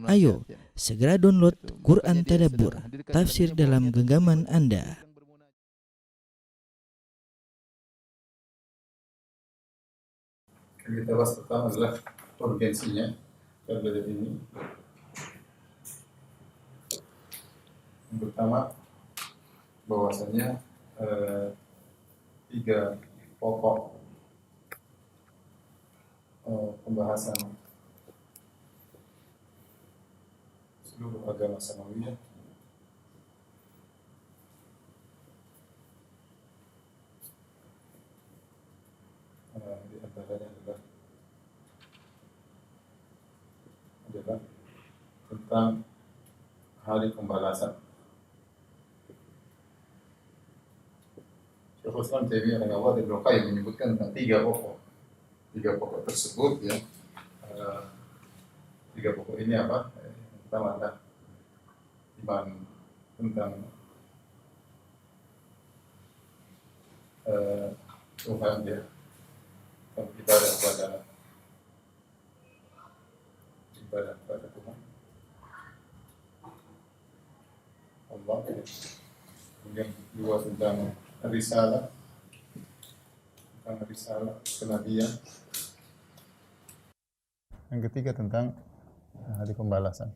Ayo, segera download Quran Tadabbur, tafsir dalam genggaman Anda. Yang kita bahas pertama adalah urgensinya kita belajar ini. Yang pertama, bahwasanya tiga pokok pembahasan seluruh agama Samawiyah di antaranya adalah tentang hari pembalasan. Syekhul Islam Taimiyah rahimahullah dan Ibnu Qayyim menyebutkan tentang tiga pokok tersebut ya. Tiga pokok ini apa? Yang pertama adalah iman tentang Tuhan ya, tentang ibadah kepada Tuhan Allah. Kemudian dua tentang risalah kenabian. Yang ketiga tentang hari pembalasan.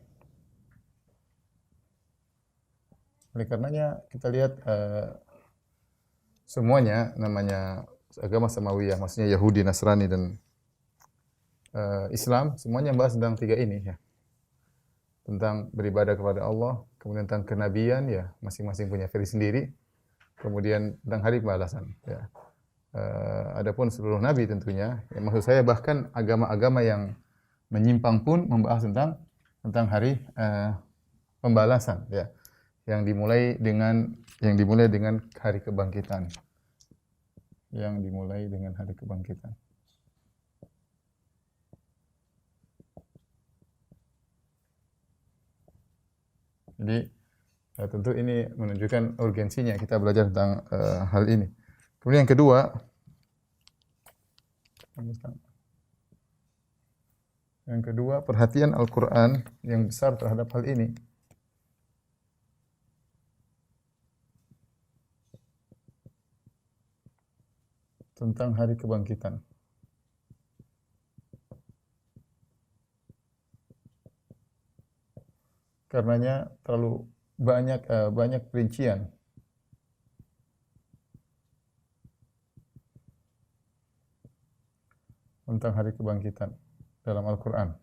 Oleh karenanya kita lihat semuanya namanya agama Samawiyah, maksudnya Yahudi, Nasrani dan Islam, semuanya membahas tentang tiga ini ya. Tentang beribadah kepada Allah, kemudian tentang kenabian ya, masing-masing punya versi sendiri. Kemudian tentang hari pembalasan ya. Adapun seluruh nabi tentunya, ya, maksud saya bahkan agama-agama yang menyimpang pun membahas tentang hari pembalasan ya. Yang dimulai dengan hari kebangkitan. Jadi tentu ini menunjukkan urgensinya kita belajar tentang hal ini. Kemudian yang kedua, perhatian Al-Quran yang besar terhadap hal ini. Tentang hari kebangkitan. Karenanya terlalu banyak perincian tentang hari kebangkitan dalam Al-Quran.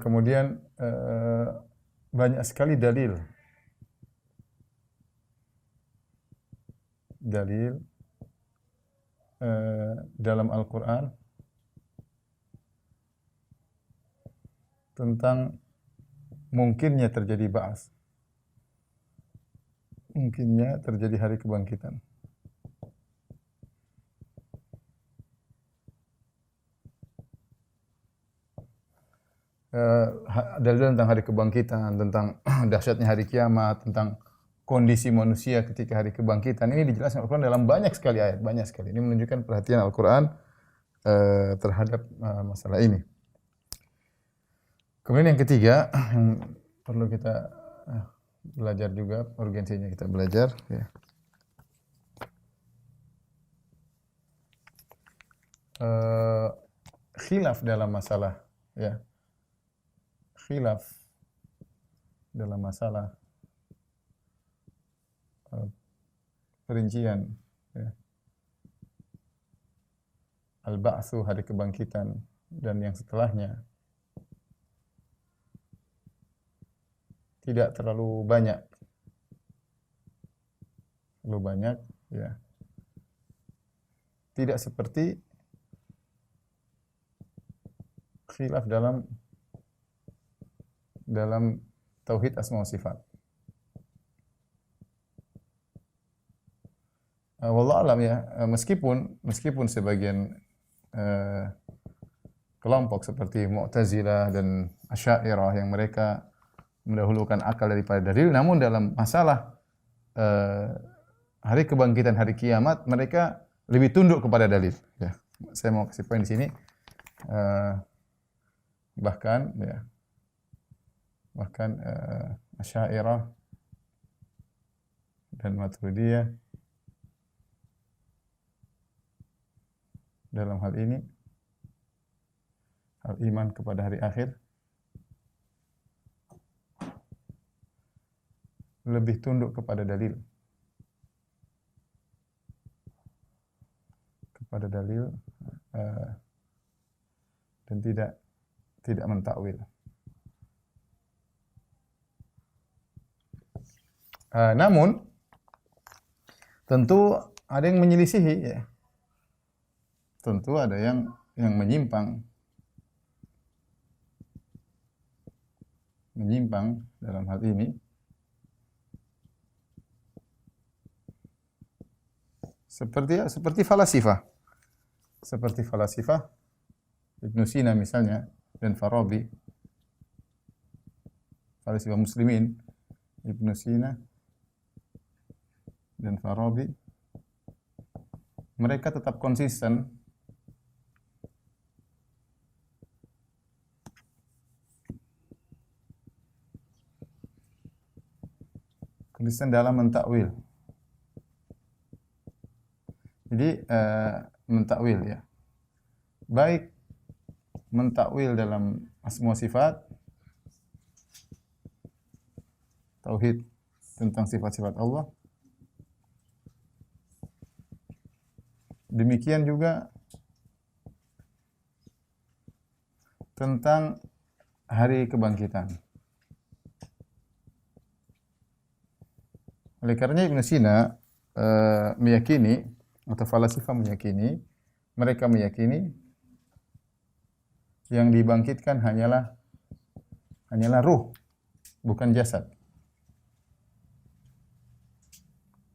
Kemudian banyak sekali dalil dalam Al-Quran tentang mungkinnya terjadi ba'ats, mungkinnya terjadi hari kebangkitan. Dalil tentang hari kebangkitan, tentang dahsyatnya hari kiamat, tentang kondisi manusia ketika hari kebangkitan, ini dijelaskan Al-Quran dalam banyak sekali ayat, banyak sekali. Ini menunjukkan perhatian Al-Quran terhadap masalah ini. Kemudian yang ketiga, yang perlu kita belajar juga, urgensinya kita belajar ya. Khilaf dalam masalah ya. Khilaf dalam masalah perincian ya. Al-Ba'tsu, hari kebangkitan dan yang setelahnya tidak terlalu banyak ya. Tidak seperti khilaf dalam tauhid asma wa sifat. Wallahu alam ya, meskipun sebagian kelompok seperti Mu'tazilah dan Asy'ariyah yang mereka mendahulukan akal daripada dalil, namun dalam masalah hari kebangkitan, hari kiamat, mereka lebih tunduk kepada dalil. Ya. Saya mau kasih poin di sini. Bahkan Asy'ariyah dan Maturidiyah dalam hal ini, hal iman kepada hari akhir, lebih tunduk kepada dalil. Dan tidak mentakwil. Namun tentu ada yang menyelisihi, ya. Tentu ada yang menyimpang dalam hal ini. Seperti falasifah. Ibnu Sina misalnya dan Farabi. Falasifah muslimin, Ibnu Sina dan Farabi, mereka tetap konsisten dalam mentakwil. Jadi mentakwil, ya. Baik mentakwil dalam asma sifat, tauhid tentang sifat-sifat Allah. Demikian juga tentang hari kebangkitan. Oleh karenanya Ibnu Sina meyakini, atau falasifah meyakini, mereka meyakini yang dibangkitkan hanyalah ruh, bukan jasad.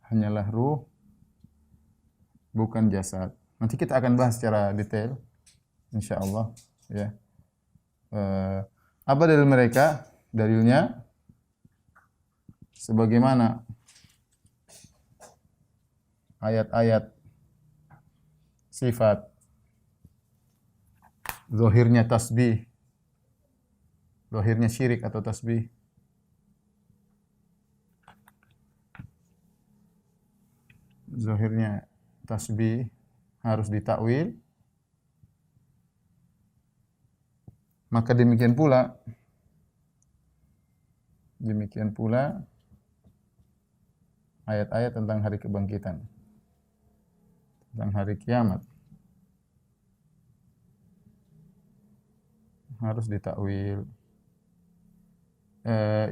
Hanyalah ruh, bukan jasad. Nanti kita akan bahas secara detail, insyaallah, ya. Apa dalil mereka? Dalilnya sebagaimana ayat-ayat sifat, zahirnya tasbih, zahirnya syirik atau tasbih, zahirnya tasbih harus ditakwil, maka demikian pula ayat-ayat tentang hari kebangkitan, tentang hari kiamat harus ditakwil.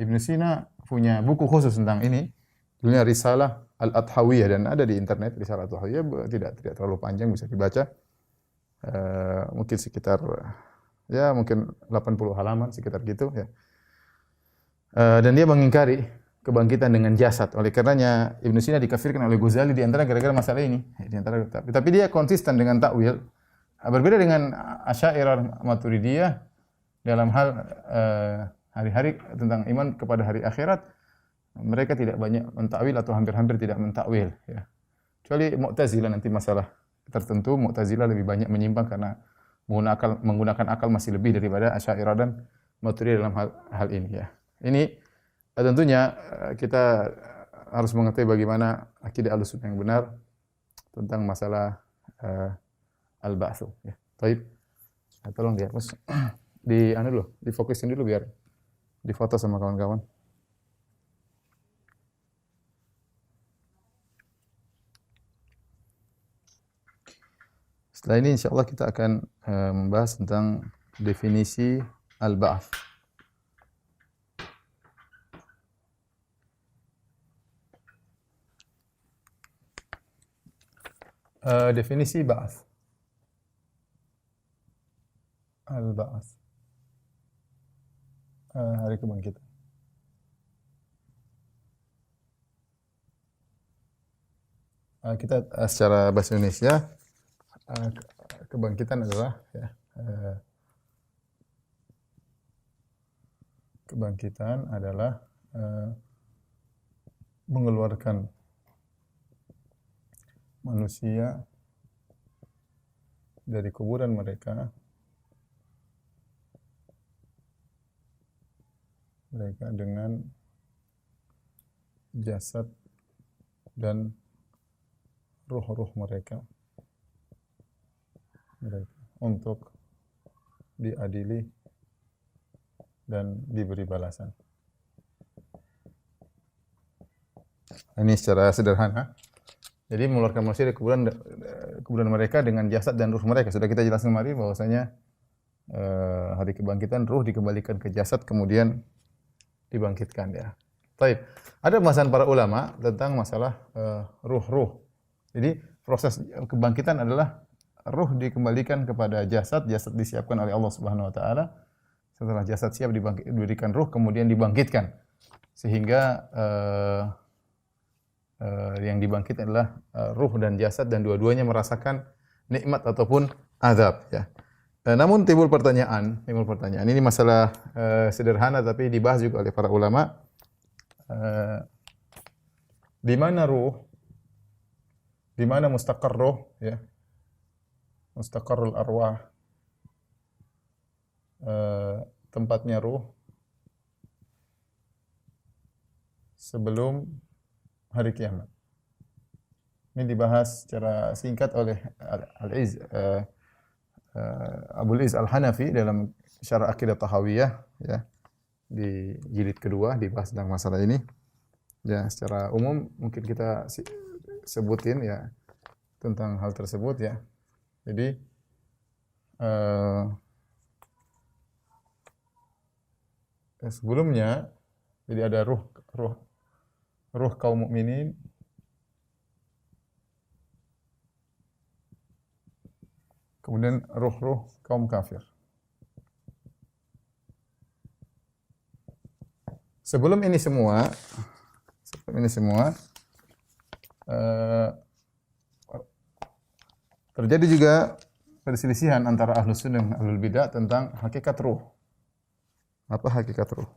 Ibnu Sina punya buku khusus tentang ini, judulnya Risalah Al-Adhawiyah, dan ada di internet. Risalah Al-Adhawiyah tidak terlalu panjang, bisa dibaca. Mungkin sekitar mungkin 80 halaman sekitar gitu, ya. Dan dia mengingkari kebangkitan dengan jasad. Oleh karenanya Ibnu Sina dikafirkan oleh Ghazali di antara gara-gara masalah ini. Tapi dia konsisten dengan takwil. Berbeda dengan Asy'ariyah Maturidiyah dalam hal hari-hari tentang iman kepada hari akhirat, mereka tidak banyak mentakwil atau hampir-hampir tidak mentakwil, ya. Kecuali Mu'tazilah, nanti masalah tertentu Mu'tazilah lebih banyak menyimpang karena menggunakan akal masih lebih daripada Asy'ariyah dan Maturidiyah dalam hal ini, ya. Ini tentunya kita harus mengetahui bagaimana akidah Ahlussunnah yang benar tentang masalah al-ba'tsu, ya. Baik. Tolong dihapus. Difokusin dulu biar difoto sama kawan-kawan. Setelah ini insyaallah kita akan membahas tentang definisi al-ba'ts. Definisi ba'ats. Al-ba'ts. Hari kebangkitan. Kita secara bahasa Indonesia, kebangkitan adalah, ya, kebangkitan adalah mengeluarkan manusia dari kuburan mereka dengan jasad dan ruh-ruh mereka untuk diadili dan diberi balasan. Ini secara sederhana. Jadi mengeluarkan manusia dari kuburan mereka dengan jasad dan ruh mereka. Sudah kita jelaskan kemarin bahwasanya hari kebangkitan ruh dikembalikan ke jasad kemudian dibangkitkan ya. Baik. Ada pembahasan para ulama tentang masalah ruh-ruh. Jadi proses kebangkitan adalah ruh dikembalikan kepada jasad, jasad disiapkan oleh Allah Subhanahu wa taala. Setelah jasad siap diberikan ruh kemudian dibangkitkan. Sehingga yang dibangkit adalah ruh dan jasad dan dua-duanya merasakan nikmat ataupun azab ya. Namun timbul pertanyaan. Ini masalah sederhana tapi dibahas juga oleh para ulama. Di mana ruh? Di mana mustaqar ruh ya? Mustaqarrul arwah. Tempatnya ruh sebelum hari kiamat. Ini dibahas secara singkat oleh Abul Iz Al-Hanafi dalam Syarah Aqidah Tahawiyah ya. Di jilid kedua dibahas tentang masalah ini. Ya, secara umum mungkin kita sebutin ya tentang hal tersebut ya. Jadi sebelumnya jadi ada ruh kaum mukminin, kemudian ruh-ruh kaum kafir. Sebelum ini semua terjadi juga perselisihan antara Ahlus Sunnah dan Ahlul Bidah tentang hakikat ruh. Apa hakikat ruh?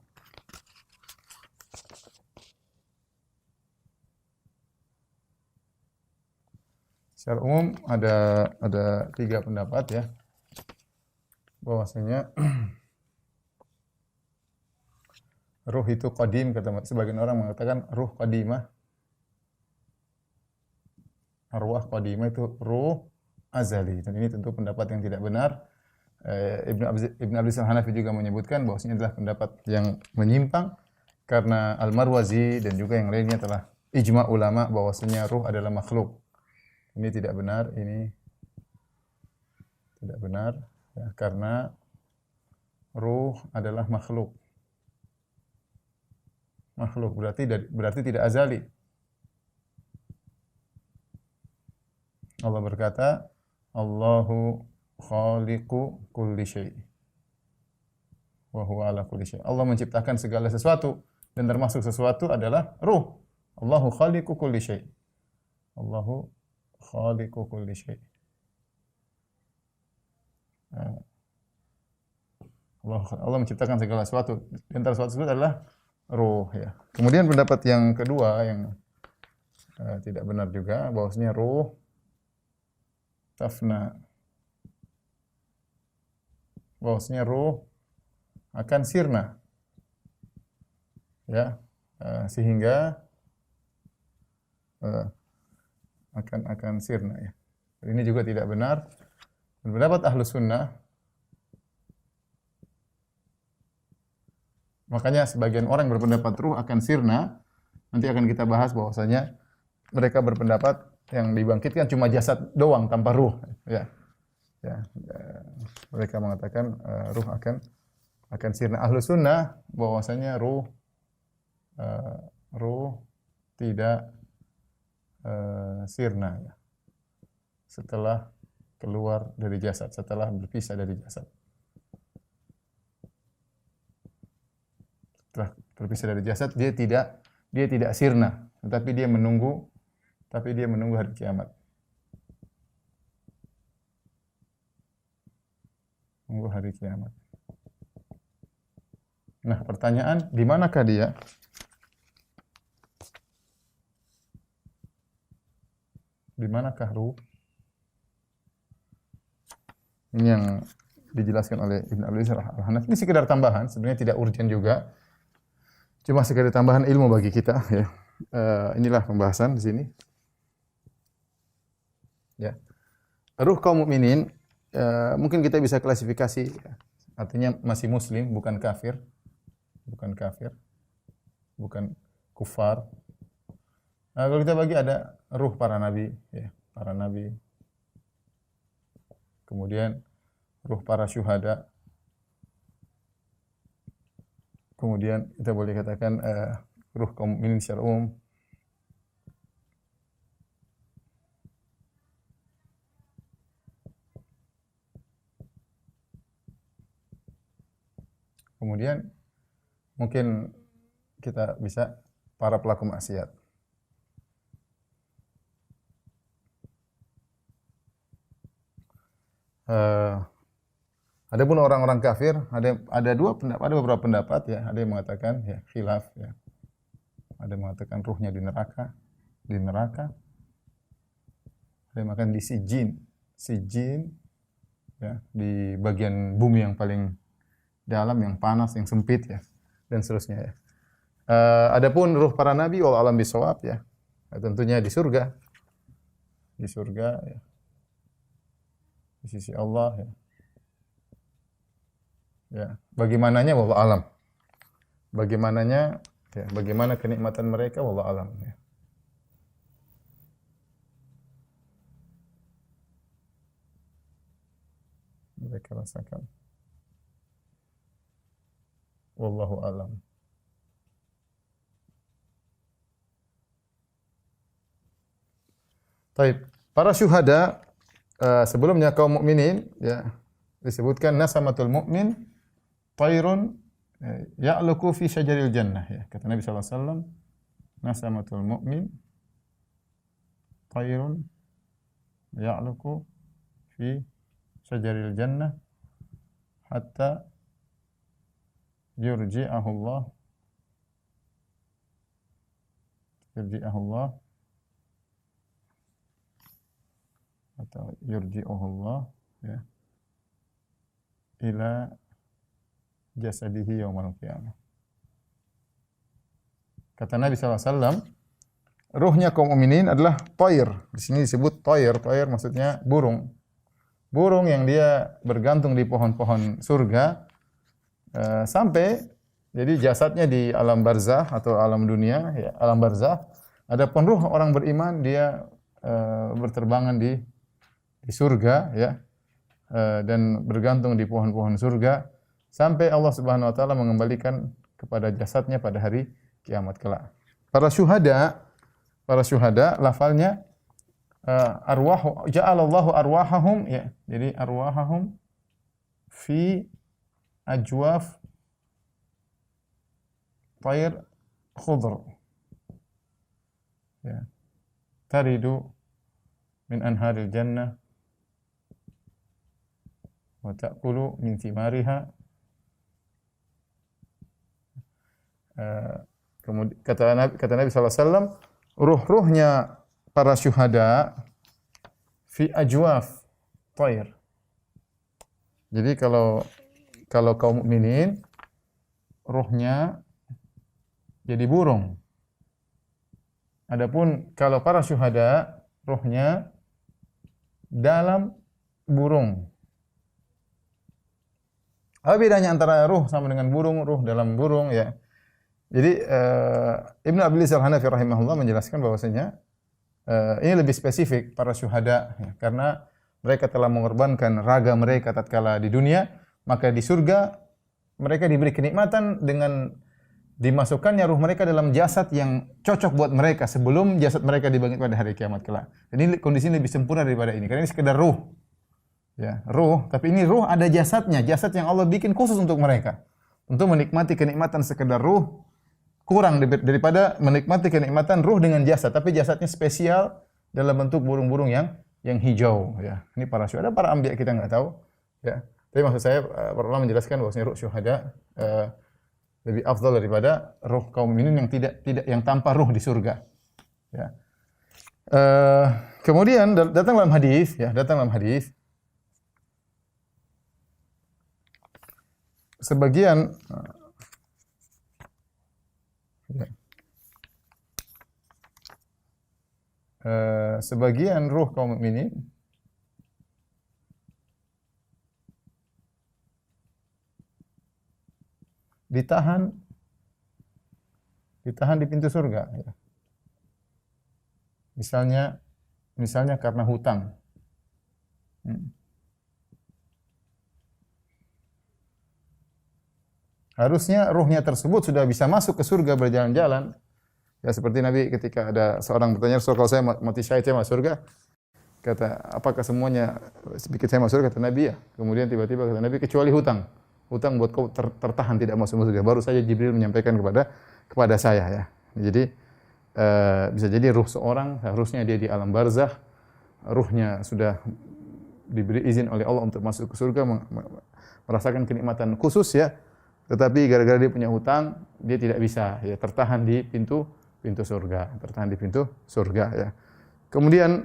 Secara umum ada 3 pendapat ya. Bahwasanya ruh itu qadim, kata sebagian orang mengatakan ruh qadimah. Arwah qadimah itu ruh azali. Dan ini tentu pendapat yang tidak benar. Ibn Abdul Hanafi juga menyebutkan bahwasanya adalah pendapat yang menyimpang karena Al-Marwazi dan juga yang lainnya telah ijma ulama bahwasanya ruh adalah makhluk. Ini tidak benar, ya, karena ruh adalah makhluk. Makhluk berarti tidak azali. Allah berkata, Allahu khaliqu kulli syai' wa huwa ala kulli syai'. Allah menciptakan segala sesuatu dan termasuk sesuatu adalah ruh. Allahu khaliqu kulli syai'. Allahu khaliqu kulli syai'. Allah menciptakan segala sesuatu. Di antara sesuatu tersebut adalah ruh ya. Kemudian pendapat yang kedua yang tidak benar juga bahwasanya ruh tafna. Bahwasanya ruh akan sirna. Ya. Sehingga akan sirna ya. Ini juga tidak benar. Dan pendapat Ahlus Sunnah, makanya sebagian orang berpendapat ruh akan sirna. Nanti akan kita bahas bahwasanya mereka berpendapat yang dibangkitkan cuma jasad doang tanpa ruh ya. Mereka mengatakan ruh akan sirna. Ahlus Sunnah bahwasanya ruh tidak sirna ya. Setelah keluar dari jasad, setelah berpisah dari jasad. Setelah berpisah dari jasad dia tidak sirna, tetapi dia menunggu hari kiamat. Menunggu hari kiamat. Nah, pertanyaan, di manakah dia? Di manakah ruh? Ini yang dijelaskan oleh Ibnu Abi Zaid Al-Hanafi. Ini sekedar tambahan, sebenarnya tidak urgen juga. Cuma sekedar tambahan ilmu bagi kita ya. Inilah pembahasan di sini. Ya. Ruh kaum mukminin mungkin kita bisa klasifikasi ya. Artinya masih muslim, bukan kafir. Bukan kafir. Bukan kufar. Kalau kita bagi ada ruh para nabi ya, para nabi. Kemudian ruh para syuhada. Kemudian kita boleh katakan ruh kaum mukminin secara umum. Kemudian mungkin kita bisa para pelaku maksiat. Adapun orang-orang kafir ada dua pendapat, ada beberapa pendapat ya. Ada yang mengatakan ya khilaf ya. Ada yang mengatakan ruhnya di neraka, di neraka. Ada yang mengatakan di sijin ya, di bagian bumi yang paling dalam, yang panas, yang sempit ya, dan seterusnya ya. Adapun ruh para nabi wal alam bisawab ya, tentunya di surga. Di surga ya. Di sisi Allah ya. Ya, bagaimananya wallahu alam. Bagaimananya ya, bagaimana kenikmatan mereka wallahu alam ya. Mereka rasakan. Wallahu alam. Taib. Para syuhada sebelumnya kaum mukminin ya disebutkan nasamatul mukmin tairun ya'luku fi syajaril jannah ya. Kata Nabi sallallahu alaihi wasallam, nasamatul mukmin tairun ya'luku fi syajaril jannah hatta yurji'ahu Allah atau yurji'uhu Allah ya ila jasadihi yaumal qiyamah. Kata Nabi sallallahu alaihi wasallam, ruhnya kaum mukminin adalah thair. Di sini disebut thair. Thair maksudnya burung. Burung yang dia bergantung di pohon-pohon surga sampai jadi jasadnya di alam barzah atau alam dunia ya, alam barzah. Adapun ruh orang beriman dia berterbangan di surga ya. Dan bergantung di pohon-pohon surga sampai Allah Subhanahu wa taala mengembalikan kepada jasadnya pada hari kiamat kelak. Para syuhada lafalnya arwah ja'alallahu arwahahum ya. Jadi arwahahum fi ajwaf tayr khudr. Ya. Taridu min anharil jannah wa ta'kulu min thimariha. Kemudian kata Nabi sallallahu alaihi wasallam, ruh-ruhnya para syuhada fi ajwaf thair. Jadi kalau kaum mukminin ruhnya jadi burung. Adapun kalau para syuhada ruhnya dalam burung. Apa bedanya antara ruh sama dengan burung, ruh dalam burung ya? Jadi Ibnu Abi Zaid Al-Hanafi rahimahullah menjelaskan bahwasanya ini lebih spesifik para syuhada ya, karena mereka telah mengorbankan raga mereka tatkala di dunia, maka di surga mereka diberi kenikmatan dengan dimasukkannya ruh mereka dalam jasad yang cocok buat mereka sebelum jasad mereka dibangkit pada hari kiamat kelak. Jadi kondisinya lebih sempurna daripada ini. Karena ini sekedar ruh. Ya, ruh, tapi ini ruh ada jasadnya, jasad yang Allah bikin khusus untuk mereka. Untuk menikmati kenikmatan sekedar ruh kurang daripada menikmati kenikmatan ruh dengan jasad, tapi jasadnya spesial dalam bentuk burung-burung yang hijau ya. Ini para syuhada, para anbiya kita enggak tahu ya. Tapi maksud saya para ulama menjelaskan bahwasanya ruh syuhada lebih afdal daripada ruh kaum mukminin yang tidak yang tanpa ruh di surga. Ya. Kemudian datang dalam hadis sebagian sebagian ruh kaum mukminin ditahan di pintu surga. Ya. Misalnya karena hutang. Harusnya ruhnya tersebut sudah bisa masuk ke surga berjalan-jalan. Ya seperti Nabi ketika ada seorang bertanya, Rasul, kalau saya mati syahid saya masuk surga? Kata, apakah semuanya sedikit saya masuk surga? Kata Nabi, ya. Kemudian tiba-tiba kata Nabi, kecuali hutang. Hutang buat kau tertahan tidak masuk surga. Baru saja Jibril menyampaikan kepada saya, ya. Jadi bisa jadi ruh seorang harusnya dia di alam barzakh, ruhnya sudah diberi izin oleh Allah untuk masuk ke surga, merasakan kenikmatan khusus, ya. Tetapi gara-gara dia punya hutang, dia tidak bisa, ya, tertahan di pintu surga, ya. Kemudian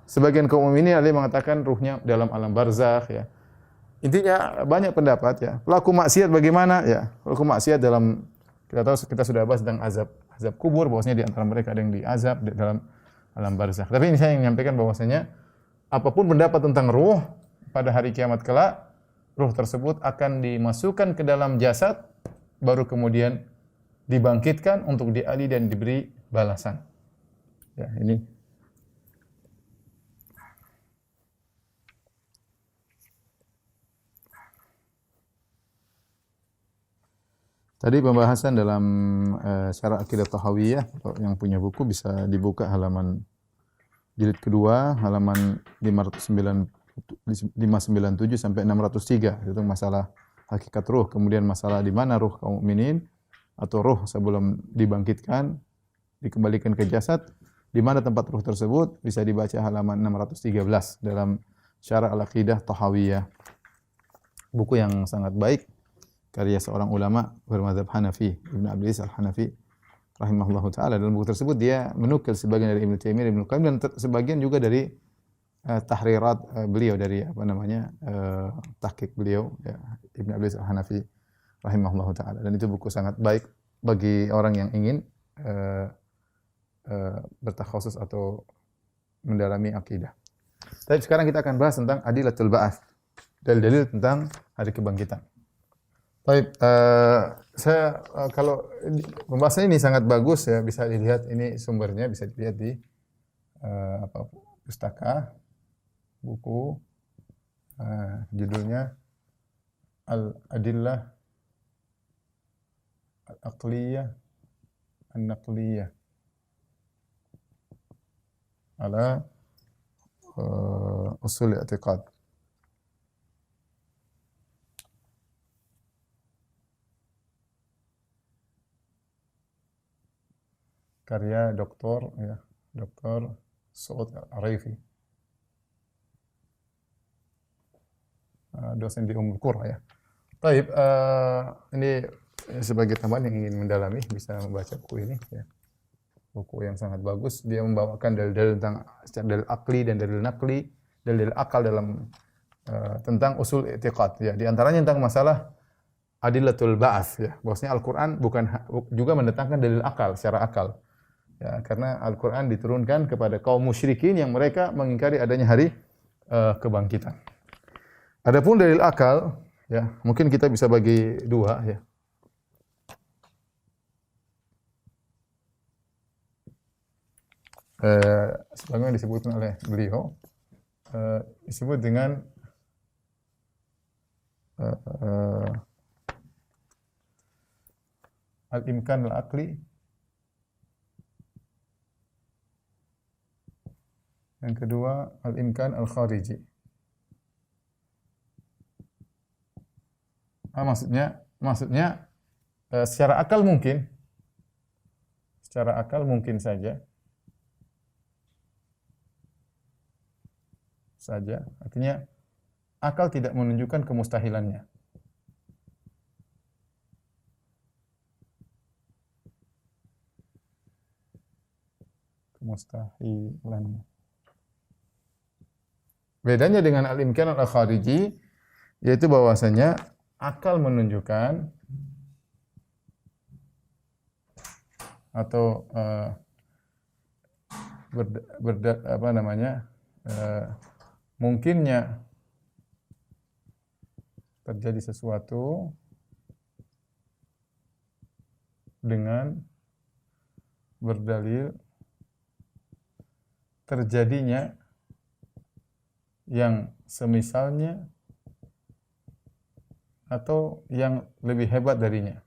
sebagian kaum mukminin ada yang mengatakan ruhnya dalam alam barzakh, ya. Intinya banyak pendapat, ya. Pelaku maksiat bagaimana, ya? Pelaku maksiat dalam, kita tahu, kita sudah bahas tentang azab kubur, bahwasanya di antara mereka ada yang diazab di dalam alam barzakh. Tapi ini saya yang menyampaikan bahwasanya apapun pendapat tentang ruh pada hari kiamat kelak, ruh tersebut akan dimasukkan ke dalam jasad, baru kemudian dibangkitkan untuk diadili dan diberi balasan. Ya, ini. Tadi pembahasan dalam Syarah Aqidah Tahawiyah, yang punya buku bisa dibuka halaman jilid kedua, halaman 597 sampai 603, itu masalah hakikat ruh, kemudian masalah di mana ruh kaum mukminin atau ruh sebelum dibangkitkan dikembalikan ke jasad, di mana tempat ruh tersebut, bisa dibaca halaman 613 dalam Syarah Al-Aqidah Tahawiyah. Buku yang sangat baik karya seorang ulama bermadzhab Hanafi, Ibnu Abdul Aziz Al-Hanafi rahimahullahu taala. Dalam buku tersebut dia menukil sebagian dari Ibnu Taimiyah, Ibnu Qayyim, dan sebagian juga dari tahrirat beliau, dari tahqiq beliau, ya, Ibnu Abdul Aziz Al-Hanafi rahimahullahu taala. Dan itu buku sangat baik bagi orang yang ingin bertakhasus atau mendalami akidah. Tapi sekarang kita akan bahas tentang adillatul ba'ats, dalil-dalil tentang hari kebangkitan. Baik, saya kalau pembahasan ini sangat bagus, ya, bisa dilihat ini sumbernya, bisa dilihat di pustaka buku, judulnya Al-Adillah Al-Aqliyah An-Naqliyah ala usul i'tiqad. Karya Dr. Saud Al-Arifi, dosen di Ummul Qura, ya. Baik, ini sebagai teman yang ingin mendalami bisa membaca buku ini, ya. Buku yang sangat bagus. Dia membawakan dalil-dalil tentang dalil akli dan dalil nakli, dalil akal dalam tentang usul i'tiqad, ya. Di antaranya tentang masalah adillatul ba'ats, ya. Bahwasanya Al-Qur'an juga mendatangkan dalil akal, secara akal. Ya, karena Al-Qur'an diturunkan kepada kaum musyrikin yang mereka mengingkari adanya hari kebangkitan. Adapun dalil akal, ya, mungkin kita bisa bagi dua, ya. Sebagaimana disebutkan oleh beliau, disebut dengan al-imkan al-aqli, yang kedua al-imkan al-khariji. Maksudnya secara akal mungkin saja, artinya akal tidak menunjukkan kemustahilannya. Bedanya dengan al-imkan al-khariji, yaitu bahwasanya akal menunjukkan atau mungkinnya terjadi sesuatu dengan berdalil terjadinya yang semisalnya atau yang lebih hebat darinya,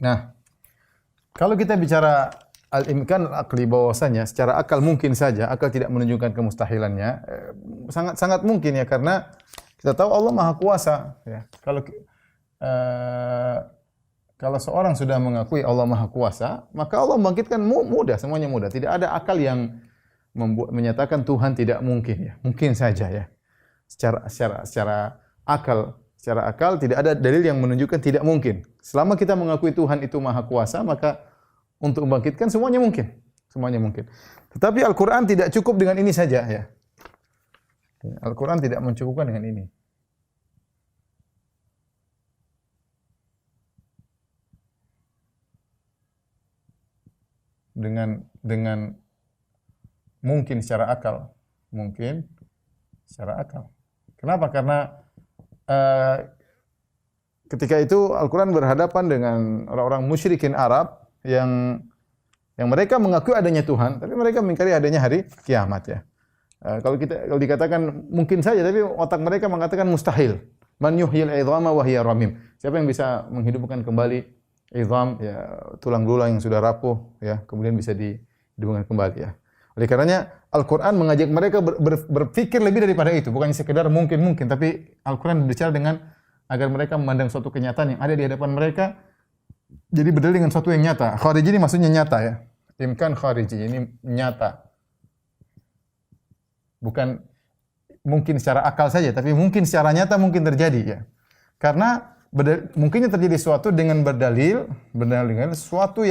Nah, kalau kita bicara al-imkan al-aqli, bahwasanya secara akal mungkin saja, akal tidak menunjukkan kemustahilannya, sangat mungkin ya, karena kita tahu Allah Maha Kuasa ya. Kalau seorang sudah mengakui Allah Maha Kuasa, maka Allah membangkitkan mudah, semuanya mudah. Tidak ada akal yang menyatakan Tuhan tidak mungkin ya. Mungkin saja ya. Secara akal tidak ada dalil yang menunjukkan tidak mungkin. Selama kita mengakui Tuhan itu Maha Kuasa, maka untuk membangkitkan semuanya mungkin. Semuanya mungkin. Tetapi Al-Qur'an tidak cukup dengan ini saja ya. Al-Qur'an tidak mencukupkan dengan ini. Dengan mungkin secara akal. Kenapa? Karena ketika itu Al-Qur'an berhadapan dengan orang-orang musyrikin Arab yang mereka mengakui adanya Tuhan, tapi mereka mengingkari adanya hari kiamat ya. Kalau dikatakan mungkin saja, tapi otak mereka mengatakan mustahil. Man yuhyil idhama wa hiya ramim. Siapa yang bisa menghidupkan kembali idham, ya, tulang belulang yang sudah rapuh ya, kemudian bisa dihidupkan kembali ya. Oleh karenanya Al-Qur'an mengajak mereka berpikir lebih daripada itu, bukan sekedar mungkin, tapi Al-Qur'an berbicara dengan agar mereka memandang suatu kenyataan yang ada di hadapan mereka, jadi berdalil dengan suatu yang nyata. Khariji ini maksudnya nyata ya. Imkan khariji ini nyata. Bukan mungkin secara akal saja, tapi mungkin secara nyata mungkin terjadi ya. Karena mungkinnya terjadi sesuatu dengan berdalil dengan sesuatu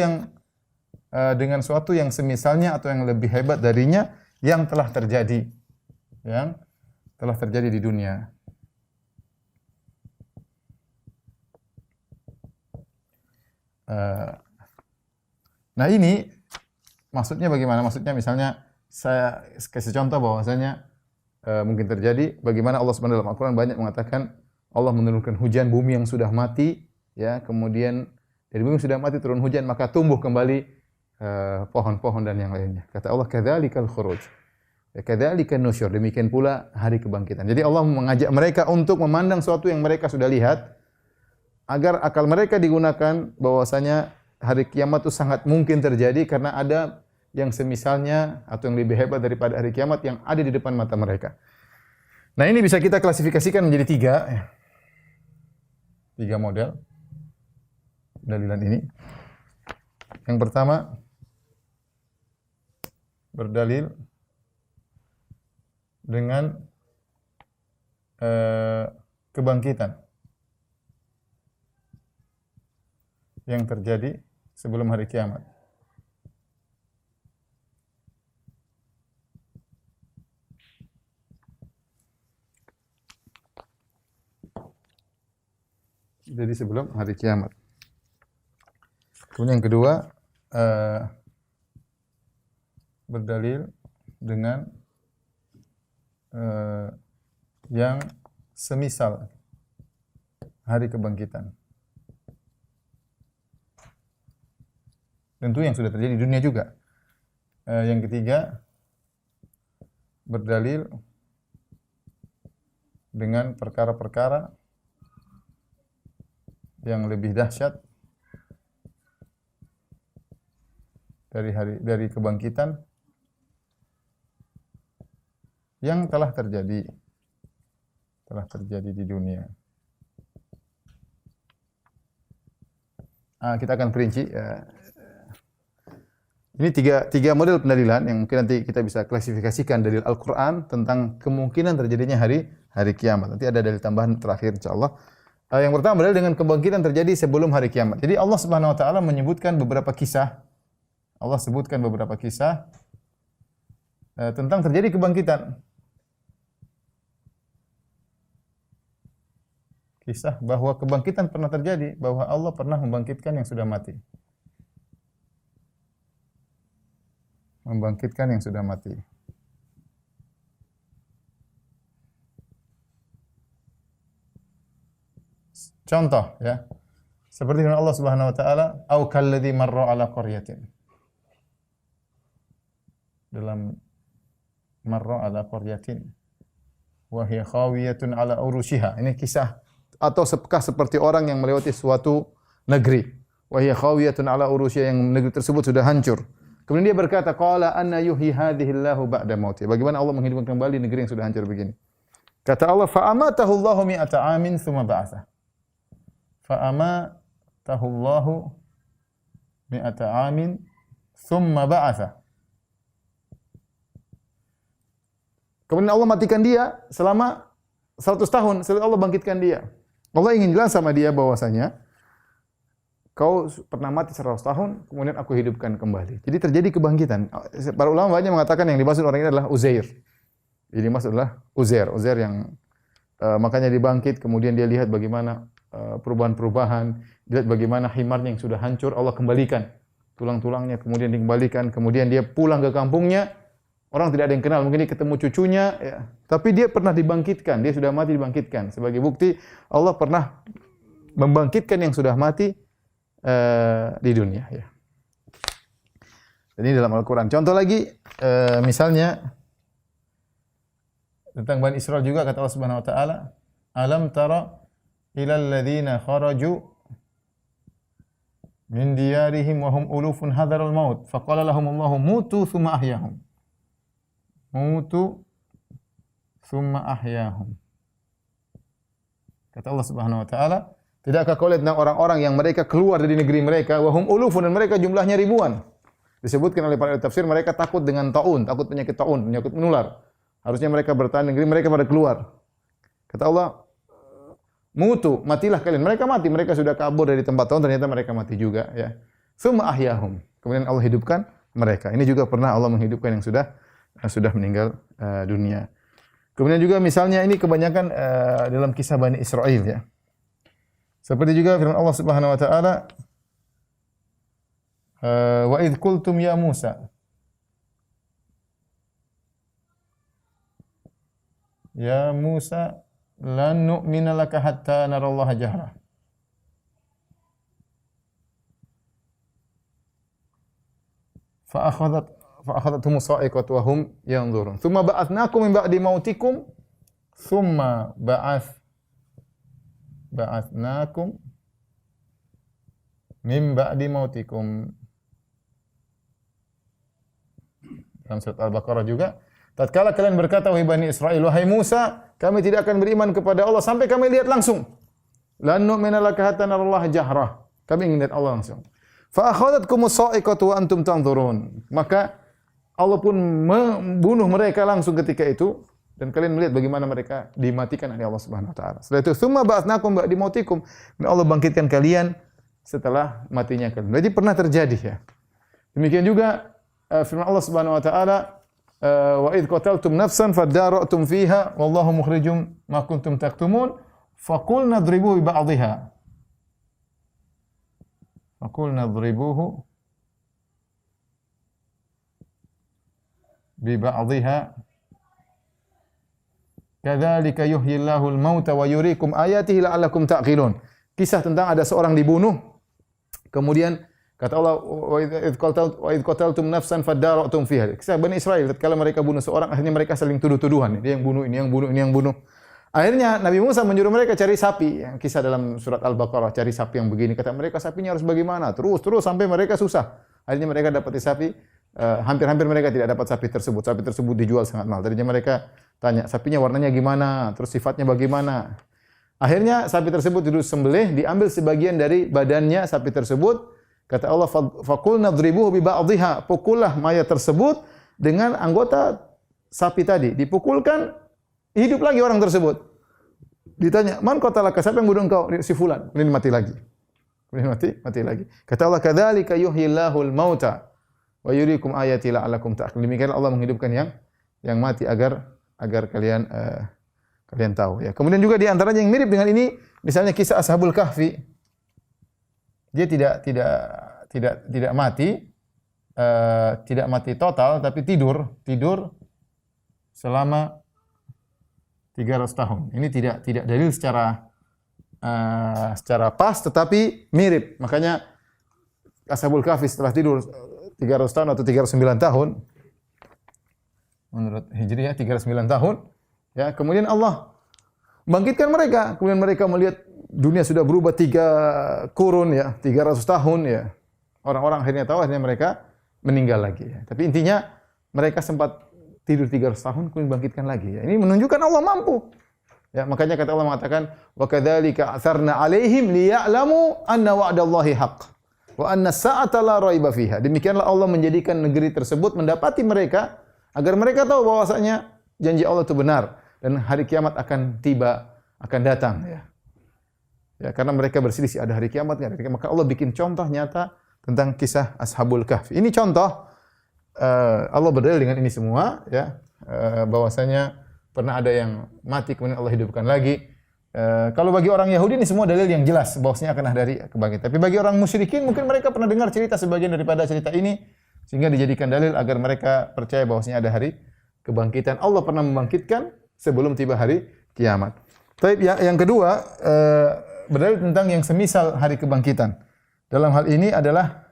yang semisalnya atau yang lebih hebat darinya yang telah terjadi di dunia. Nah ini maksudnya bagaimana? Maksudnya misalnya saya kasih contoh bahwasanya mungkin terjadi bagaimana Allah Subhanahu dalam Al-Qur'an banyak mengatakan Allah menurunkan hujan, bumi yang sudah mati ya, kemudian dari bumi yang sudah mati turun hujan maka tumbuh kembali pohon-pohon dan yang lainnya. Kata Allah, kadzalikal khuruj. Ya, kadzalikan nusyur. Demikian pula hari kebangkitan. Jadi Allah mengajak mereka untuk memandang sesuatu yang mereka sudah lihat agar akal mereka digunakan bahwasanya hari kiamat itu sangat mungkin terjadi karena ada yang semisalnya atau yang lebih hebat daripada hari kiamat yang ada di depan mata mereka. Nah, ini bisa kita klasifikasikan menjadi tiga model dalilan ini. Yang pertama, berdalil dengan kebangkitan yang terjadi sebelum hari kiamat. Jadi sebelum hari kiamat. Kemudian yang kedua, berdalil dengan yang semisal hari kebangkitan. Tentu yang sudah terjadi di dunia juga. Yang ketiga, berdalil dengan perkara-perkara yang lebih dahsyat dari kebangkitan yang telah terjadi di dunia. Kita akan perinci. Ini tiga model pendalilan yang mungkin nanti kita bisa klasifikasikan dalil Al-Quran tentang kemungkinan terjadinya hari kiamat. Nanti ada dalil tambahan terakhir insyaallah. Yang pertama adalah dengan kebangkitan terjadi sebelum hari kiamat. Jadi Allah Subhanahu wa taala menyebutkan beberapa kisah. Allah sebutkan beberapa kisah tentang terjadi kebangkitan. Kisah bahwa kebangkitan pernah terjadi, bahwa Allah pernah membangkitkan yang sudah mati. Membangkitkan yang sudah mati. Contoh ya. Seperti firman Allah Subhanahu wa taala, "Au kalladzi marra 'ala qaryatin." Dalam marra 'ala qaryatin wa hiya khawiyatun 'ala urushiha. Ini kisah atau seperti orang yang melewati suatu negeri. Wa hiya khawiyatun 'ala urushiha, yang negeri tersebut sudah hancur. Kemudian dia berkata, "Qala anna yuhyi hadhihi Allahu ba'da mauti." Bagaimana Allah menghidupkan kembali negeri yang sudah hancur begini? Kata Allah, "Fa amatahu Allahu mi'ata 'amin tsumma ba'atsa." Fa amatahu Allahu mi'ata 'amin tsumma ba'atsa. Kemudian Allah matikan dia selama 100 tahun, setelah Allah bangkitkan dia. Allah ingin jelas sama dia bahwasanya kau pernah mati 100 tahun, kemudian aku hidupkan kembali. Jadi terjadi kebangkitan. Para ulama banyak mengatakan yang dimaksud orang ini adalah Uzair. Jadi dimaksud adalah Uzair. Uzair yang makanya dibangkit, kemudian dia lihat bagaimana perubahan-perubahan, lihat bagaimana himarnya yang sudah hancur, Allah kembalikan. Tulang-tulangnya kemudian dikembalikan, kemudian dia pulang ke kampungnya. Orang tidak ada yang kenal, mungkin dia ketemu cucunya, ya. Tapi dia pernah dibangkitkan, dia sudah mati dibangkitkan. Sebagai bukti, Allah pernah membangkitkan yang sudah mati di dunia. Ya. Ini dalam Al-Quran. Contoh lagi, misalnya tentang Bani Israil juga kata Allah Subhanahu Wa Taala, "Alam tara ilal ladzina kharaju min diyarihim wa hum ulufun hadaral maut, faqala lahum Allahu mutu thumma ahyahum." Mutu thumma ahyahum. Kata Allah Subhanahu wa taala, tidakkah kau lihat tentang orang-orang yang mereka keluar dari negeri mereka, wa hum ulufun, dan mereka jumlahnya ribuan. Disebutkan oleh para tafsir mereka takut dengan taun, takut penyakit taun, penyakit menular. Harusnya mereka bertahan negeri mereka pada keluar. Kata Allah, mutu, matilah kalian. Mereka mati, mereka sudah kabur dari tempat taun, ternyata mereka mati juga, ya. Thumma ahyahum. Kemudian Allah hidupkan mereka. Ini juga pernah Allah menghidupkan yang sudah meninggal dunia. Kemudian juga misalnya ini kebanyakan dalam kisah Bani Israil, ya. Seperti juga firman Allah Subhanahu wa taala, wa idz qultum ya Musa, ya Musa lan nu'mina laka hatta narallaha jahra. Fa akhadathum sa'iqatu wa hum yanzurun. Tsumma ba'atsnakum min ba'di mautikum, tsumma ba'atsnakum min ba'di mautikum. Dalam surat Al-Baqarah juga, tatkala kalian berkata, wahai Bani Israil, wahai Musa, kami tidak akan beriman kepada Allah sampai kami lihat langsung. Lan nu'mina laka hatta narallaha jahra. Kami ingin lihat Allah langsung. Fa akhadhatkumus sa'iqatu wa antum tanzurun. Maka Allah pun membunuh mereka langsung ketika itu, dan kalian melihat bagaimana mereka dimatikan oleh Allah Subhanahu wa taala. Setelah itu, tsumma ba'atsnakum ba'di mautikum. Allah bangkitkan kalian setelah matinya kalian. Jadi pernah terjadi, ya. Demikian juga firman Allah Subhanahu wa taala, wa idz qataltum nafsan fadara'tum fiha wallahu mukhrijum ma kuntum taktumun faqulna idribuhu bi ba'dihha. Faqulna idribuhu bi ba'dihha kadzalika yuhyillahu al-mauta wa yuriikum ayatihi la'allakum ta'qilun. Kisah tentang ada seorang dibunuh, kemudian kata Allah, wa idz qataltum nafsan fadara'tum fiha. Kisah Bani Israil ketika mereka bunuh seorang, akhirnya mereka saling tuduh-tuduhan, dia yang bunuh, ini yang bunuh, ini yang bunuh. Akhirnya Nabi Musa menyuruh mereka cari sapi, yang kisah dalam surat Al-Baqarah, cari sapi yang begini. Kata mereka, sapinya harus bagaimana? Terus sampai mereka susah. Akhirnya mereka dapat sapi, hampir-hampir mereka tidak dapat sapi tersebut. Sapi tersebut dijual sangat mahal. Tadinya mereka tanya, sapinya warnanya gimana? Terus sifatnya bagaimana? Akhirnya sapi tersebut disembelih, diambil sebagian dari badannya sapi tersebut. Kata Allah, faqulna idribuhu bi ba'dihha. Pukullah mayat tersebut dengan anggota sapi tadi. Dipukulkan, hidup lagi orang tersebut. Ditanya, man qatalaka? Siapa yang bunuh engkau? Si fulan. Kemudian mati lagi. Kemudian mati lagi. Kata Allah, kadzalika yuhyillahul mauta wa yuriikum ayati la'allakum ta'qilun. Demikian Allah menghidupkan yang yang mati agar kalian kalian tahu ya. Kemudian juga di antaranya yang mirip dengan ini misalnya kisah Ashabul Kahfi. Dia tidak mati tidak mati total tapi tidur selama 300 tahun. Ini tidak dalil secara pas tetapi mirip. Makanya Ashabul Kahfi setelah tidur 300 tahun atau 309 tahun menurut Hijriah 39 tahun ya, kemudian Allah bangkitkan mereka. Kemudian mereka melihat dunia sudah berubah 3 kurun ya, 300 tahun ya. Orang-orang akhirnya tahu, akhirnya mereka meninggal lagi ya. Tapi intinya mereka sempat tidur 300 tahun kemudian bangkitkan lagi ya. Ini menunjukkan Allah mampu. Ya, makanya kata Allah mengatakan wa kadzalika atharna alaihim liya'lamu anna wa'dallahi haqq wa anna as-sa'ata la raiba fiha. Demikianlah Allah menjadikan negeri tersebut mendapati mereka agar mereka tahu bahwasanya janji Allah itu benar dan hari kiamat akan tiba, akan datang ya. Ya, karena mereka berselisih ada hari kiamat enggak? Maka Allah bikin contoh nyata tentang kisah Ashabul Kahfi. Ini contoh Allah berdalil dengan ini semua ya, bahwasanya pernah ada yang mati kemudian Allah hidupkan lagi. Kalau bagi orang Yahudi ini semua dalil yang jelas bahwasanya akan ada hari kebangkitan. Tapi bagi orang musyrikin mungkin mereka pernah dengar cerita sebagian daripada cerita ini sehingga dijadikan dalil agar mereka percaya bahwasanya ada hari kebangkitan. Allah pernah membangkitkan sebelum tiba hari kiamat. Tapi yang kedua berdalil tentang yang semisal hari kebangkitan. Dalam hal ini adalah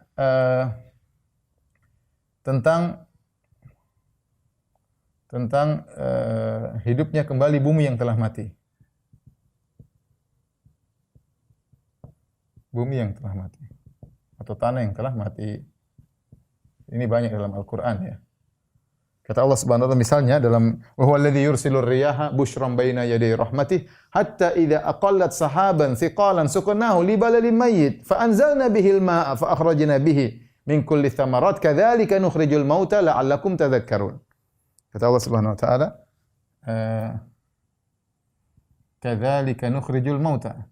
tentang hidupnya kembali bumi yang telah mati. Bumi yang telah mati atau tanah yang telah mati. Ini banyak dalam Al-Qur'an ya. Kata Allah Subhanahu wa taala misalnya dalam wa huwa alladhi yursilur riyaha busyran baina yaday rahmatih hatta idza aqallat sahaban thiqalan suqnahu li baladin mayyit fa anzalna bihil maa'a fa akhrajna bihi min kulli thamarat kadzalika nukhrijul mauta la'allakum tadhakkarun. Kata Allah Subhanahu wa taala kadzalika nukhrijul mauta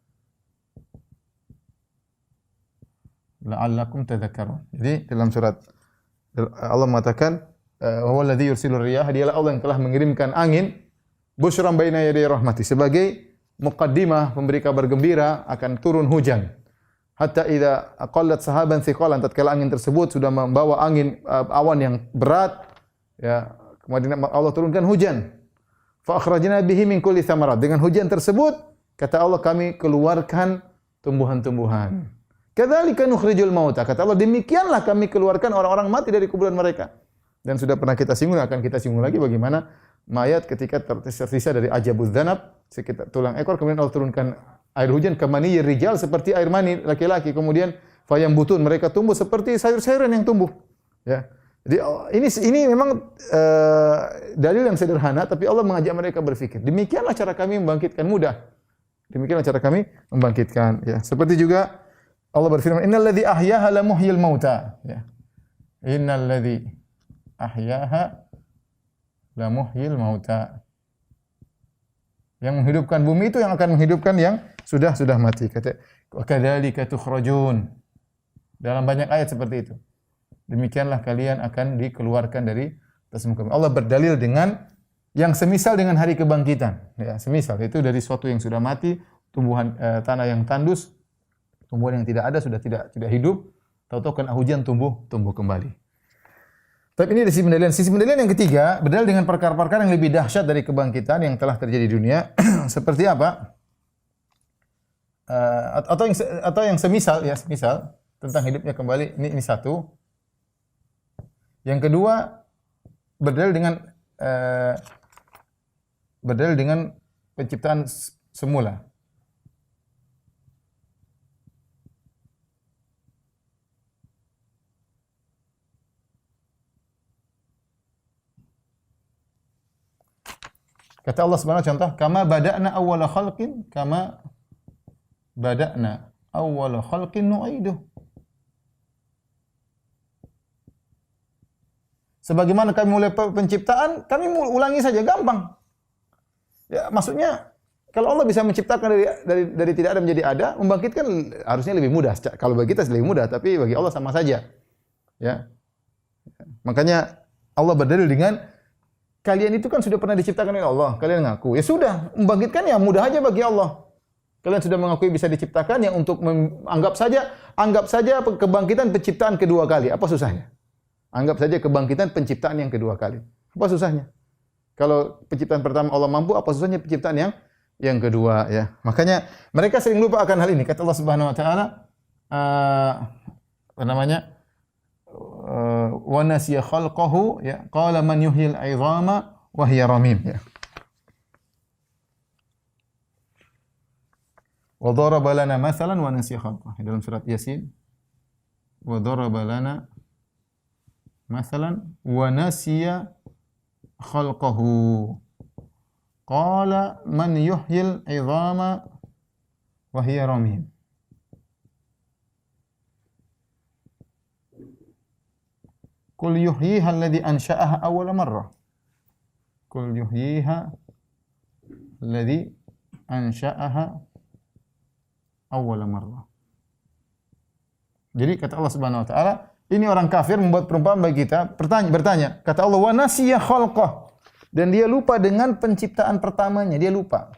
la'allakum tadhakkarun. Jadi dalam surat Allah mengatakan huwa alladzi yursilur riyah, dialah Allah yang telah mengirimkan angin busyran baina yaday rahmati sebagai muqaddimah memberi kabar gembira akan turun hujan. Hatta idza aqallat sahaban thiqalan, tatkala angin tersebut sudah membawa angin awan yang berat ya, kemudian Allah turunkan hujan. Fa akhrajna bihi min kulli thamarat, dengan hujan tersebut kata Allah kami keluarkan tumbuhan-tumbuhan. Kadzalika nukhrijul mauta, kata Allah demikianlah kami keluarkan orang-orang mati dari kuburan mereka. Dan sudah pernah kita singgung, akan kita singgung lagi bagaimana mayat ketika tersisa dari ajabuz dzanab, sekitar tulang ekor, kemudian Allah turunkan air hujan kemani rijal seperti air mani laki-laki, kemudian fayam butun, mereka tumbuh seperti sayur-sayuran yang tumbuh. Ya. Jadi ini memang dalil yang sederhana, tapi Allah mengajak mereka berpikir. Demikianlah cara kami membangkitkan mudah. Demikianlah cara kami membangkitkan. Ya. Seperti juga Allah berfirman, Innalladzi ahyaha la muhyil mauta. Ya. Innalladzi ahyaha la muhyil mauta. Yang menghidupkan bumi itu yang akan menghidupkan yang sudah mati. Kata wa kadzalika tukhrajun. Dalam banyak ayat seperti itu. Demikianlah kalian akan dikeluarkan dari atas muka bumi. Allah berdalil dengan yang semisal dengan hari kebangkitan. Ya, semisal itu dari suatu yang sudah mati, tumbuhan tanah yang tandus, tumbuhan yang tidak ada sudah tidak hidup, tahu-tahu kena hujan tumbuh kembali. Tapi ini dari sisi pendalilan. Sisi pendalilan yang ketiga, berdalil dengan perkara-perkara yang lebih dahsyat dari kebangkitan yang telah terjadi di dunia. Seperti apa? Atau yang semisal tentang hidupnya kembali. Ini satu. Yang kedua, berdalil dengan penciptaan semula. Kata Allah Subhanahu wa taala, kama bada'na awwala khalqin nu'iduh. Sebagaimana kami mulai penciptaan, kami ulangi saja, gampang. Ya, maksudnya kalau Allah bisa menciptakan dari tidak ada menjadi ada, membangkitkan harusnya lebih mudah. Kalau bagi kita lebih mudah, tapi bagi Allah sama saja. Ya. Makanya Allah berdalil dengan kalian itu kan sudah pernah diciptakan oleh Allah. Kalian ngaku. Ya sudah, membangkitkan ya mudah aja bagi Allah. Kalian sudah mengakui bisa diciptakan yang untuk anggap saja kebangkitan penciptaan kedua kali. Apa susahnya? Anggap saja kebangkitan penciptaan yang kedua kali. Apa susahnya? Kalau penciptaan pertama Allah mampu, apa susahnya penciptaan yang kedua ya. Makanya mereka sering lupa akan hal ini. Kata Allah Subhanahu wa taala apa namanya? Wa nasiya khalqahu ya qala man yuhyil 'idhama wa hiya ramim ya. Wa daraba lana mathalan wa nasiya khalqahu. Dalam surat Yasin. Wa daraba lana mathalan wa nasiya khalqahu. Qala man yuhyil 'idhama wa hiya ramim. Qul yuhyiha alladhi ansha'aha awwala marrah. Qul yuhyiha alladhi ansha'aha awwala marrah. Jadi kata Allah Subhanahu wa taala, ini orang kafir membuat perumpamaan bagi kita, bertanya, kata Allah wa nasiya khalqah, dan dia lupa dengan penciptaan pertamanya, dia lupa.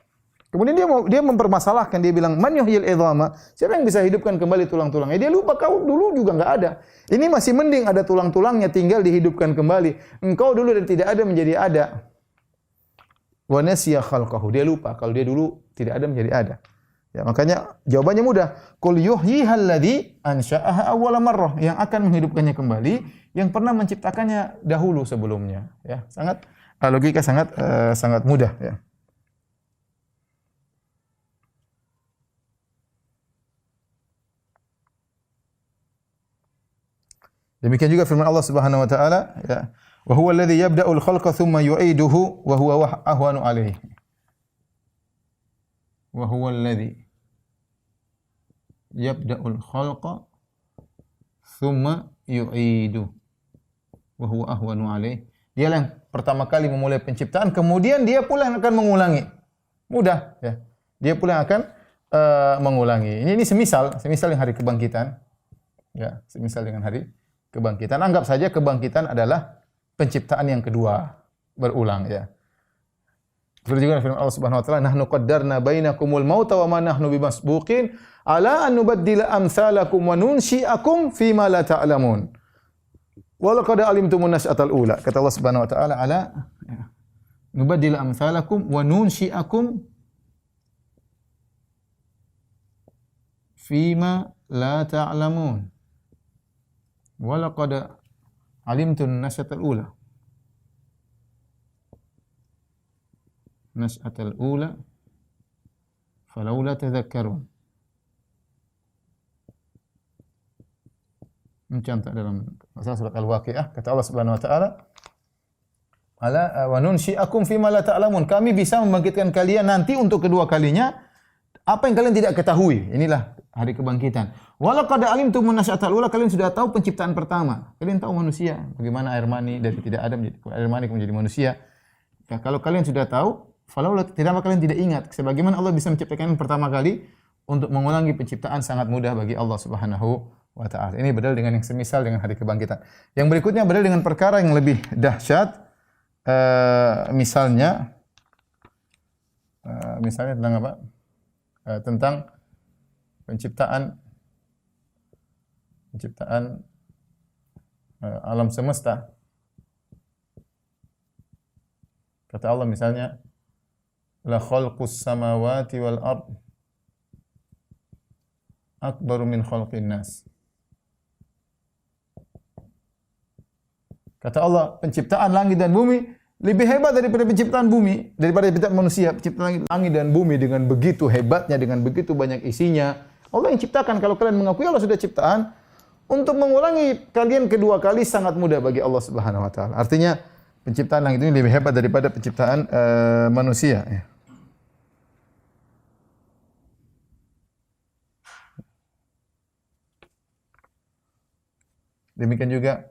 Kemudian dia mempermasalahkan, dia bilang man yuhyil idhama, siapa yang bisa hidupkan kembali tulang-tulangnya? Dia lupa kau dulu juga enggak ada. Ini masih mending ada tulang-tulangnya tinggal dihidupkan kembali. Engkau dulu dari tidak ada menjadi ada. Wa nasiya khalqahu, dia lupa kalau dia dulu tidak ada menjadi ada. Ya, makanya jawabannya mudah. Qul yuhyihal ladzi ansha'aha awwala marrah, yang akan menghidupkannya kembali yang pernah menciptakannya dahulu sebelumnya. Ya, sangat logika sangat mudah ya. Demikian juga firman Allah Subhanahu wa taala ya, wa huwa alladhi yabda'ul khalqa thumma yu'iduhu wa huwa ahwanu alayhi. Wa huwa alladhi yabda'ul khalqa thumma yu'iduhu wa huwa ahwanu alayhi. Dia yang pertama kali memulai penciptaan, kemudian dia pula yang akan mengulangi. Mudah ya. Dia pula yang akan mengulangi. Ini semisal yang hari kebangkitan. Ya, semisal dengan hari kebangkitan. Anggap saja kebangkitan adalah penciptaan yang kedua, berulang ya. Seperti juga firman Allah Subhanahu wa taala, "Nahnu qaddarna bainakumul mauta wa ma nahnu bimasbuqin ala an nubaddila amsalakum wa nunshi'akum fima la ta'lamun." Wa laqad alimtumun nas'atal ula. Kata Allah Subhanahu wa taala, "Ala nubaddila amsalakum wa nunshi'akum fima la ta'lamun." Walaqad alimtun nasyatal ula. Nasyatal ula falaula tadhakkarun. Mencontoh dalam surat Al-Waqiah, kata Allah Subhanahu wa taala, "Ala wa nunsyi'akum fima la ta'lamun." Kami bisa membangkitkan kalian nanti untuk kedua kalinya apa yang kalian tidak ketahui. Inilah hari kebangkitan. Walaqad alimtum nasyatal ula, kalian sudah tahu penciptaan pertama. Kalian tahu manusia, bagaimana air mani dari tidak ada menjadi air mani menjadi manusia. Ya, kalau kalian sudah tahu, falaula kenapa kalian tidak ingat sebagaimana Allah bisa menciptakan pertama kali, untuk mengulangi penciptaan sangat mudah bagi Allah Subhanahu wa taala. Ini berdalil dengan yang semisal dengan hari kebangkitan. Yang berikutnya berdalil dengan perkara yang lebih dahsyat. Misalnya tentang apa? Tentang penciptaan alam semesta. Kata Allah misalnya, la khalqus samawati wal ard akbaru min khalqin nas. Kata Allah, penciptaan langit dan bumi lebih hebat daripada penciptaan bumi, daripada penciptaan manusia. Penciptaan langit dan bumi dengan begitu hebatnya, dengan begitu banyak isinya. Allah yang ciptakan. Kalau kalian mengakui Allah sudah ciptaan, untuk mengulangi kalian kedua kali sangat mudah bagi Allah Subhanahu wa taala. Artinya penciptaan langit ini lebih hebat daripada penciptaan manusia ya. Demikian juga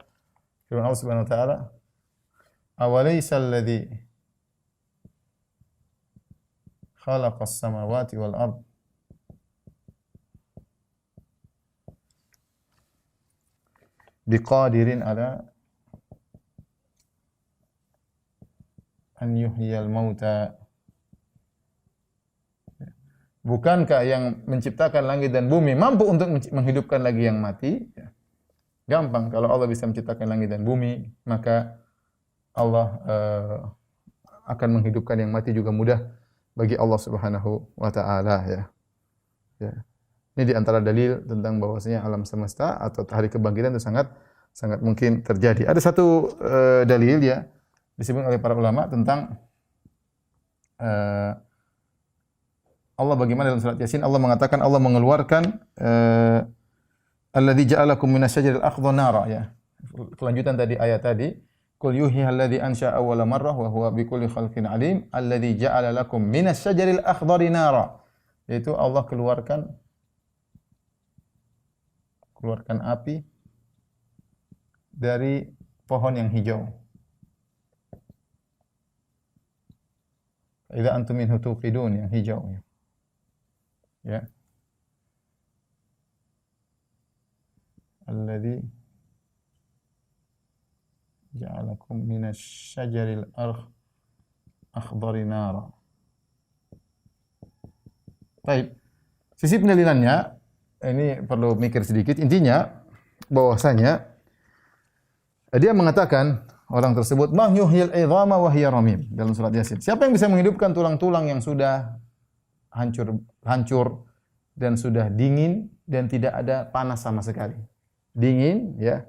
firman Allah Subhanahu wa taala, "Awalaysa alladhi khalaqas samawati wal ard biqadirin ala an yuhyiyal mauta. Bukankah yang menciptakan langit dan bumi mampu untuk menghidupkan lagi yang mati? Gampang, kalau Allah bisa menciptakan langit dan bumi, maka Allah akan menghidupkan yang mati juga mudah bagi Allah Subhanahu wa taala ya. Ya. Ini di antara dalil tentang bahwasanya alam semesta atau hari kebangkitan itu sangat sangat mungkin terjadi. Ada satu dalil ya disebut oleh para ulama tentang Allah bagaimana dalam surat Yasin Allah mengatakan Allah mengeluarkan alladzi ja'alakum minasyajaril akhdar nara ya. Kelanjutan tadi ayat tadi, qul yuhyiha alladzi ansha'a awwala marrah wa huwa bikulli khalqin alim alladzi ja'ala lakum minasyajaril akhdari nara. Yaitu Allah keluarkan api dari pohon yang hijau. Idza antum minhu tuqidun yang hijau ya. Ya. Alladzi ja'alakum minasyajaril akhdari nara. Baik. Sisi pendalilannya ini perlu mikir sedikit. Intinya bahwasanya dia mengatakan orang tersebut ma yuhyil idhama wa hiya ramim dalam surat Yasin. Siapa yang bisa menghidupkan tulang-tulang yang sudah hancur dan sudah dingin dan tidak ada panas sama sekali. Dingin ya.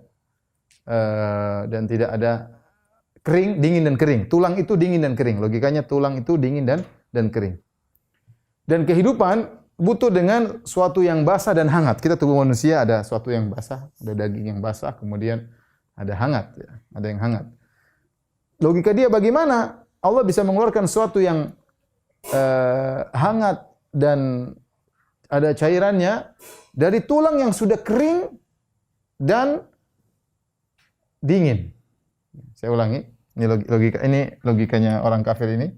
Dan tidak ada kering, dingin dan kering. Tulang itu dingin dan kering. Logikanya tulang itu dingin dan kering. Dan kehidupan butuh dengan suatu yang basah dan hangat. Kita tubuh manusia ada suatu yang basah, ada daging yang basah, kemudian ada hangat, ya. Ada yang hangat. Logika dia bagaimana Allah bisa mengeluarkan suatu yang hangat dan ada cairannya dari tulang yang sudah kering dan dingin. Saya ulangi, ini logikanya orang kafir ini.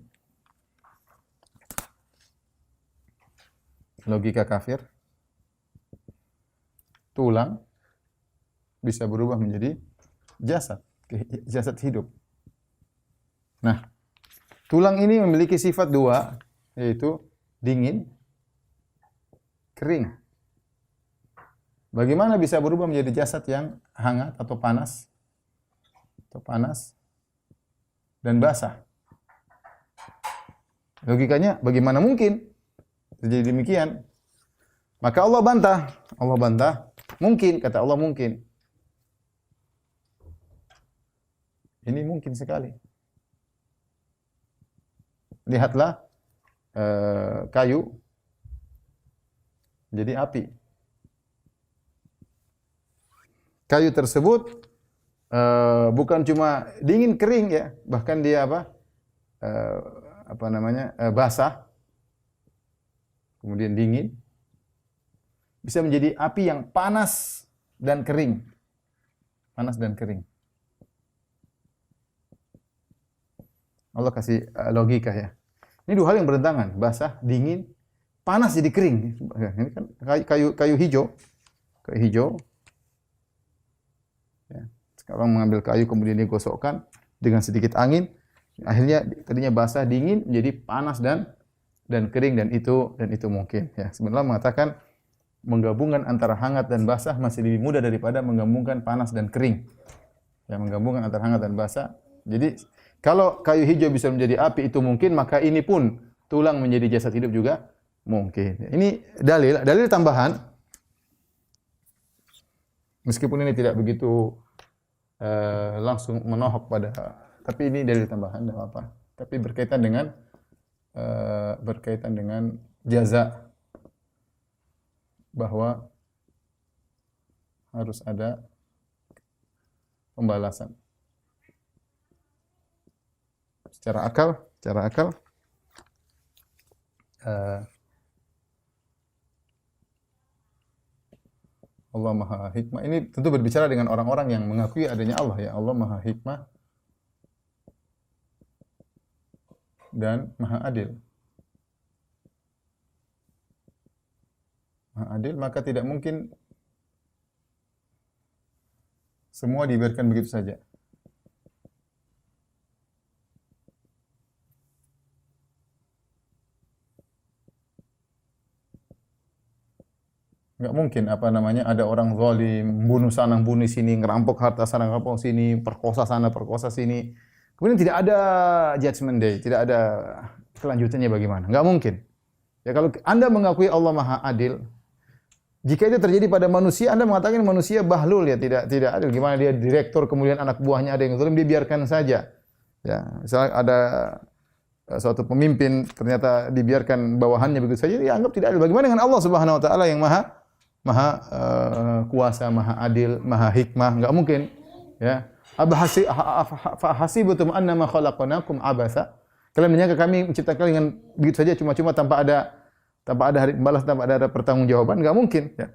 Logika kafir. Tulang bisa berubah menjadi jasad hidup. Nah, tulang ini memiliki sifat dua, yaitu dingin, kering. Bagaimana bisa berubah menjadi jasad yang hangat atau panas? Dan basah. Logikanya bagaimana mungkin terjadi demikian? Maka Allah bantah, mungkin, kata Allah mungkin. Ini mungkin sekali. Lihatlah kayu jadi api. Kayu tersebut bukan cuma dingin kering ya, bahkan dia basah, kemudian dingin, bisa menjadi api yang panas dan kering. Allah kasih logika ya. Ini dua hal yang bertentangan, basah, dingin, panas jadi kering. Ini kan kayu hijau. Ya. Sekarang mengambil kayu kemudian digosokkan dengan sedikit angin, akhirnya tadinya basah, dingin menjadi panas dan kering dan itu mungkin ya. Sebenarnya mengatakan menggabungkan antara hangat dan basah masih lebih mudah daripada menggabungkan panas dan kering. Ya, menggabungkan antara hangat dan basah. Jadi kalau kayu hijau bisa menjadi api itu mungkin, maka ini pun tulang menjadi jasad hidup juga mungkin. Ini dalil tambahan. Meskipun ini tidak begitu langsung menohok pada, tapi ini dalil tambahan, tidak apa. Tapi berkaitan dengan jaza, bahwa harus ada pembalasan. Secara akal Allah Maha Hikmah. Ini tentu berbicara dengan orang-orang yang mengakui adanya Allah ya. Allah Maha Hikmah dan Maha Adil. Maha Adil, maka tidak mungkin semua dibiarkan begitu saja. Enggak mungkin apa namanya ada orang zalim, bunuh sana, bunuh sini, ngerampok harta sana, ngerampok sini, perkosa sana, perkosa sini. Kemudian tidak ada judgment day, tidak ada kelanjutannya bagaimana? Enggak mungkin. Ya kalau Anda mengakui Allah Maha Adil, jika itu terjadi pada manusia, Anda mengatakan manusia bahlul ya, tidak adil. Gimana dia direktur kemudian anak buahnya ada yang zalim, dia biarkan saja. Ya, misalnya ada suatu pemimpin ternyata dibiarkan bawahannya begitu saja, dia anggap tidak adil. Bagaimana dengan Allah Subhanahu wa taala yang maha kuasa, maha adil, maha hikmah? Enggak mungkin. Ya. Hasibatum annama khalaqnakum abasa? Kalian menyangka kami menciptakan kalian dengan begitu saja cuma-cuma tanpa ada hari pembalas, tanpa ada pertanggungjawaban? Enggak mungkin, ya.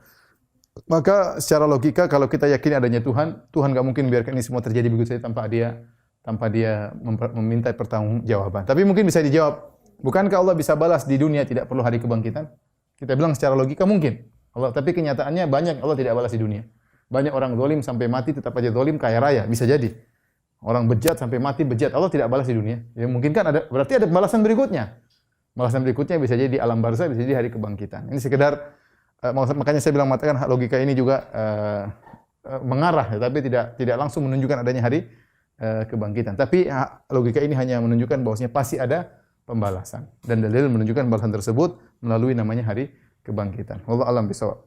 Maka secara logika kalau kita yakin adanya Tuhan, Tuhan enggak mungkin biarkan ini semua terjadi begitu saja tanpa dia meminta pertanggungjawaban. Tapi mungkin bisa dijawab, bukankah Allah bisa balas di dunia tidak perlu hari kebangkitan? Kita bilang secara logika mungkin. Allah, tapi kenyataannya banyak Allah tidak balas di dunia. Banyak orang zalim sampai mati tetap aja zalim kaya raya, bisa jadi. Orang bejat sampai mati bejat, Allah tidak balas di dunia. Ya mungkin kan ada, berarti ada balasan berikutnya. Balasan berikutnya bisa jadi di alam barzah, bisa jadi hari kebangkitan. Ini sekedar makanya saya bilang mengatakan logika ini juga mengarah, ya, tapi tidak langsung menunjukkan adanya hari kebangkitan. Tapi logika ini hanya menunjukkan bahwasanya pasti ada pembalasan dan dalil menunjukkan balasan tersebut melalui namanya hari kebangkitan. Wallahu a'lam bishawab.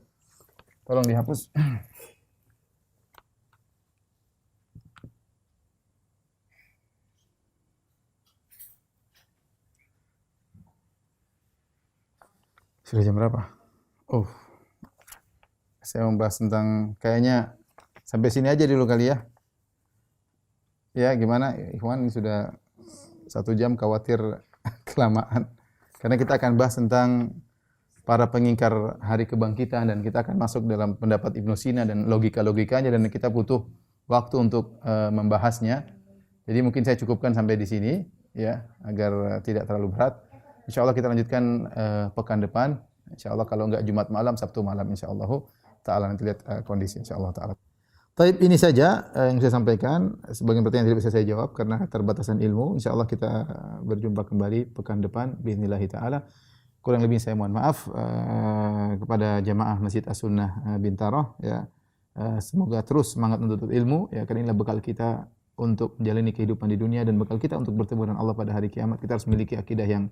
Tolong dihapus. Sudah jam berapa? Oh. Saya membahas tentang kayaknya sampai sini aja dulu kali ya. Ya, gimana? Ikhwan, ini sudah 1 jam, khawatir kelamaan. Karena kita akan bahas tentang para pengingkar hari kebangkitan dan kita akan masuk dalam pendapat Ibnu Sina dan logika-logikanya dan kita butuh waktu untuk membahasnya. Jadi mungkin saya cukupkan sampai di sini ya agar tidak terlalu berat. Insyaallah kita lanjutkan pekan depan. Insyaallah kalau enggak Jumat malam, Sabtu malam insyaallah taala, nanti lihat kondisi insyaallah taala. Baik, ini saja yang saya sampaikan. Sebagian pertanyaan tidak bisa saya jawab karena keterbatasan ilmu. Insyaallah kita berjumpa kembali pekan depan باذنillah taala. Kurang lebih saya mohon maaf kepada jamaah Masjid As-Sunnah Bintaro ya. Semoga terus semangat menuntut ilmu ya, karena inilah bekal kita untuk menjalani kehidupan di dunia dan bekal kita untuk bertemu dengan Allah pada hari kiamat. Kita harus memiliki akidah yang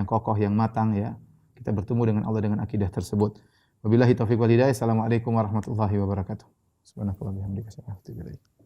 kokoh, yang matang ya. Kita bertemu dengan Allah dengan akidah tersebut. Wabillahi taufiq wal hidayah. Assalamualaikum warahmatullahi wabarakatuh. Subhanakallahumma wa bihamdika asyhadu an la ilaha illa anta